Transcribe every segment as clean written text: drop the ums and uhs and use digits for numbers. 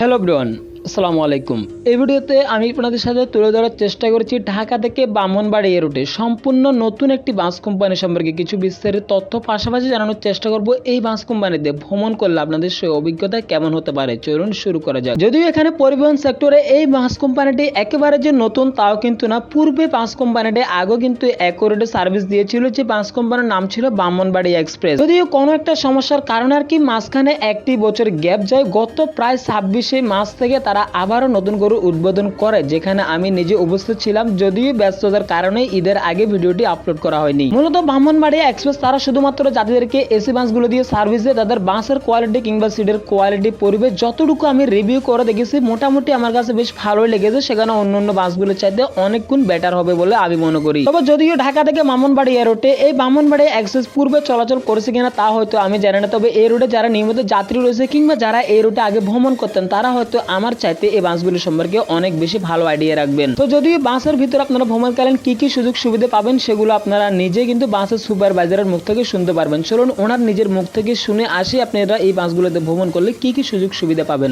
Hello everyone, আসসালামু আলাইকুম। এই ভিডিওতে আমি আপনাদের সাথে তুলে ধরার চেষ্টা করেছি ঢাকা থেকে ব্রাহ্মণবাড়ি রুটে সম্পূর্ণ নতুন একটি বাস কোম্পানি সম্পর্কে কিছু বিস্তারিত তথ্য, পাশাপাশি জানানোর চেষ্টা করব এই বাস কোম্পানিতে ভ্রমণ করলে আপনাদের সেই অভিজ্ঞতা কেমন হতে পারে। চলুন শুরু করা যাক। যদিও এখানে পরিবহন সেক্টরে এই বাস কোম্পানিটি একেবারে যে নতুন তাও কিন্তু না। পূর্বে বাস কোম্পানিটি আগেও কিন্তু একোরেটে সার্ভিস দিয়েছিল, যে বাস কোম্পানির নাম ছিল ব্রাহ্মণবাড়ি এক্সপ্রেস। যদিও কোনো একটা সমস্যার কারণে আর কি মাঝখানে একটি বছর গ্যাপ যায়। গত প্রায় 26 মাস থেকে তারা আবারও নতুন করে উদ্বোধন করে, যেখানে আমি নিজে উপস্থিত ছিলাম। যদিও ব্যস্ততার কারণে ঈদের আগে ভিডিওটি আপলোড করা হয়নি। মূলত ব্রাহ্মণবাড়িয়া এক্সপ্রেস তারা শুধুমাত্র যাত্রীদেরকে এসি বাসগুলো দিয়ে সার্ভিস দেয়। তাদের বাসের কোয়ালিটি কিংবা সিটের কোয়ালিটি, পরিবেশ যতটুকু আমি রিভিউ করে দেখেছি মোটামুটি আমার কাছে বেশ ভালোই লেগেছে। সেখানে অন্যান্য বাসগুলোর চাইতে অনেক গুণ বেটার হবে বলে আমি মনে করি। তবে যদিও ঢাকা থেকে ব্রাহ্মণবাড়িয়া রুটে এই ব্রাহ্মণবাড়িয়া এক্সপ্রেস পূর্বে চলাচল করেছে কিনা তা হয়তো আমি জানি না। তবে এই রুটে যারা নিয়মিত যাত্রী রয়েছে কিংবা যারা এই রুটে আগে ভ্রমণ করতেন তারা হয়তো আমার চাইতে এই বাসগুলি সম্পর্কে অনেক বেশি ভালো আইডিয়া রাখবেন। তো যদিও বাসের ভিতরে আপনারা ভ্রমণকালীন কি কি সুযোগ সুবিধা পাবেন সেগুলো আপনারা নিজে কিন্তু বাসের সুপারভাইজারের মুখ থেকে শুনতে পারবেন। চলুন ওনার নিজের মুখ থেকে শুনে আসি আপনারা এই বাসগুলোতে ভ্রমণ করলে কি কি সুযোগ সুবিধা পাবেন।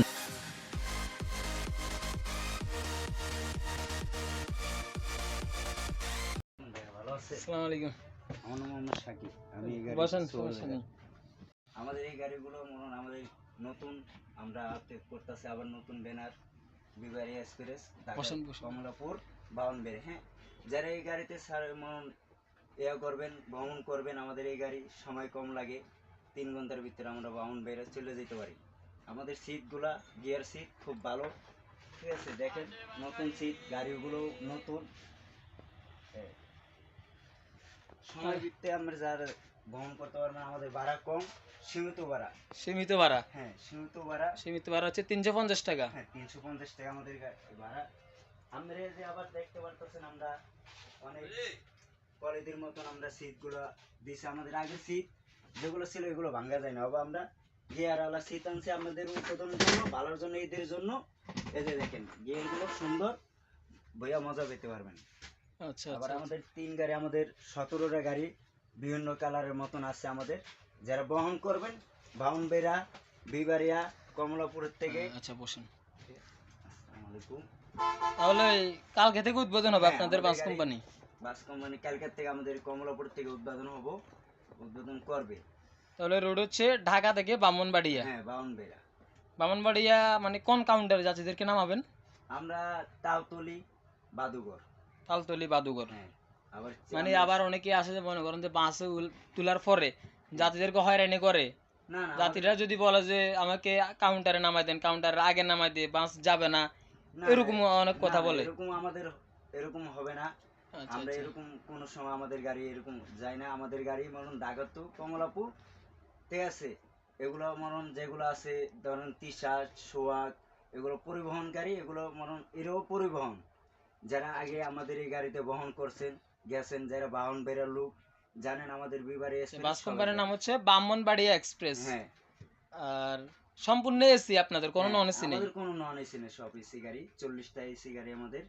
আসসালামু আলাইকুম। আমার নাম মোহাম্মদ শাকিব। আমি এই গাড়ি বসেন, সমস্যা নেই। আমাদের এই গাড়িগুলো মনে আমাদের নতুন আমরা আপডেট করতেছি, আবার নতুন ব্যানার বিবাড়ি এক্সপ্রেস কমলাপুর বাউনবেড়ে। হ্যাঁ, যারা এই গাড়িতে করবেন ভ্রমণ করবেন, আমাদের এই গাড়ি সময় কম লাগে, 3 ঘন্টার ভিতরে আমরা বাউনবেড়ে চলে যেতে পারি। আমাদের সিটগুলা গিয়ার সিট খুব ভালো, ঠিক আছে। দেখেন নতুন সিট, গাড়িগুলো নতুন। সময় দিতে আমরা যারা ভ্রমণ করতে পারবেন, আমাদের ভাড়া কম, সীমিত ভাড়া। সীমিত ভাড়া? হ্যাঁ, সীমিত ভাড়া হচ্ছে 350 টাকা। হ্যাঁ, 350 টাকা আমাদের ভাড়া। আমরা যে আবার দেখতে পারতেছেন আমরা অনেক কলেজের মতন আমরা সিটগুলো দিছি। আমাদের আগের সিট যেগুলো ছিল এগুলো ভাঙা যায় না। আবার আমরা গিয়ারওয়ালা সিট আনছি আমাদের উৎপাদনের জন্য, ভালোর জন্য, ঈদের জন্য। এই যে দেখেন গিয়ারগুলো সুন্দর, বইয়া মজা পেতে পারবেন। আচ্ছা, আবার আমাদের 3 গাড়ি, আমাদের 17টা গাড়ি বিভিন্ন কালারের মতন আছে আমাদের। যারা বহন করবেন বাউনবেড়া বিবাড়িয়া কমলাপুরের থেকে। আচ্ছা বসেন। আসসালামু আলাইকুম। তাহলে কালকে থেকে উদ্বোধন হবে হ্যাঁ, আপনাদের বাস কোম্পানি? বাস কোম্পানি কালকের থেকে আমাদের কমলাপুর থেকে উদ্বোধন করবে। তাহলে রোড হচ্ছে ঢাকা থেকে ব্রাহ্মণবাড়িয়া? হ্যাঁ, বাউনবেড়া। ব্রাহ্মণবাড়িয়া মানে কোন কাউন্টারে যাত্রীদেরকে নামাবেন? আমরা তালতলি বাদুঘর। তালতলি বাদুঘর। হ্যাঁ, আবার মানে আবার অনেকে আসে যে মনে করেন যে বাসে তোলার পরে যাত্রীদেরকে হয়রানি করে। না না, যাত্রীরা যদি বলে যে আমাকে কাউন্টারে নামাই দেন, কাউন্টারের আগে নামাই দিয়ে বাস যাবে না, এরকম অনেক কথা বলে। এরকম আমাদের এরকম হবে না। আচ্ছা, আমরা আচ্ছা। এরকম কোন সময় আমাদের গাড়ি এরকম যায় না। আমাদের গাড়ি মরণ ঢাকা টু কমলাপুর, ঠিক আছে। এগুলো মরণ যেগুলো আছে ধরেন তিশা সোয়াগ, এগুলো পরিবহন গাড়ি, এগুলো মরণ এরও পরিবহন। যারা আগে আমাদের এই গাড়িতে বহন করছেন গেছেন, যারা বাহন বেরার লোক জানেন আমাদের বিবারে বাস কোম্পানির নাম হচ্ছে ব্রাহ্মণবাড়িয়া এক্সপ্রেস। হ্যাঁ, আর সম্পূর্ণ এসি আপনাদের, কোনো নন এসি নেই? আমাদের কোনো নন এসি নেই, সব এসি গাড়ি। 40টা এসি গাড়ি আমাদের।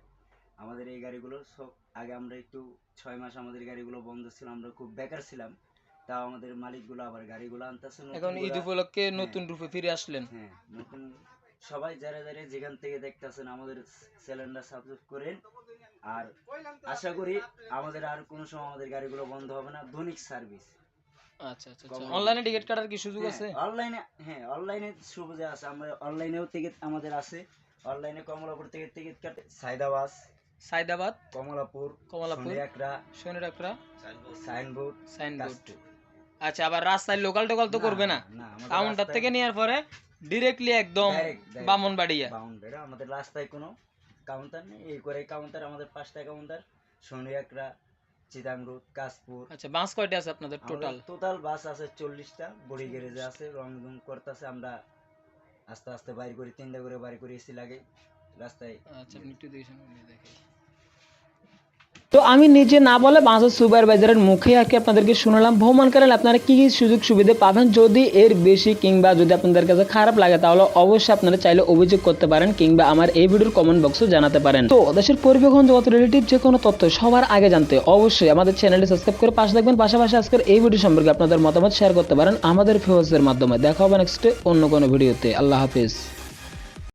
আমাদের এই গাড়িগুলো সব আগে আমরা একটু 6 মাস আমাদের গাড়িগুলো বন্ধ ছিল, আমরা খুব বেকার ছিলাম। তাও আমাদের মালিকগুলো আবার গাড়িগুলো আনতেছে এখন ঈদ উপলক্ষে নতুন রূপে ফিরে আসলেন। হ্যাঁ, নতুন। সবাই যারা যারা যেখান থেকে দেখতেছেন আমাদের চ্যানেলটা সাবস্ক্রাইব করেন। আর আশা করি আমাদের আর কোনো সময় আমাদের গাড়িগুলো বন্ধ হবে না। দৈনিক সার্ভিস। আচ্ছা আচ্ছা। অনলাইনে টিকিট কাটার কি সুযোগ আছে? অনলাইনে সুবিধা আছে। আমরা অনলাইনেও টিকিট আমাদের আছে। অনলাইনে কমলাপুর থেকে টিকিট কাটে সাইদাবাদ কমলাপুর শনিরাকড়া সাইনবোর্ড। আচ্ছা, আবার রাস্তায় লোকাল টোকাল তো করবে না? কাউন্টার থেকে নেওয়ার পরে ডিরেক্টলি একদম ব্রাহ্মণবাড়িয়া? আমাদের রাস্তায় কোনো কাউন্টার নেই। এই করে কাউন্টার আমাদের 5টা কাউন্টার, শনিরাকড়া, চিতাংরুদ, কাশপুর। আচ্ছা, বাস কয়টা আছে আপনাদের টোটাল বাস আছে 40টা। বড়ি গ্যারেজে আছে, রং করতেছে। আমরা আস্তে আস্তে বাইর করি, 3টা করে বাইর করি, এসি লাগে রাস্তায়। আচ্ছা, আপনি একটু দেখেন। তো আমি নিজে না বলে বাসের সুপারভাইজারের মুখে আর কি আপনাদেরকে শুনলাম। ভ্রমণ করেন আপনারা কি কি সুযোগ সুবিধা পাবেন। যদি এর বেশি কিংবা যদি আপনাদের কাছে খারাপ লাগে তাহলে অবশ্যই আপনারা চাইলে অভিযোগ করতে পারেন কিংবা আমার এই ভিডিওর কমেন্ট বক্সে জানাতে পারেন। তো দেশের পরিবহন জগৎ রিলেটিভ যে কোনো তথ্য সবার আগে জানতে অবশ্যই আমাদের চ্যানেলটি সাবস্ক্রাইব করে পাশে থাকবেন। পাশাপাশি আজকের এই ভিডিও সম্পর্কে আপনাদের মতামত শেয়ার করতে পারেন আমাদের ফেসবুকের মাধ্যমে। দেখা হবে নেক্সট অন্য কোনো ভিডিওতে। আল্লাহ হাফিজ।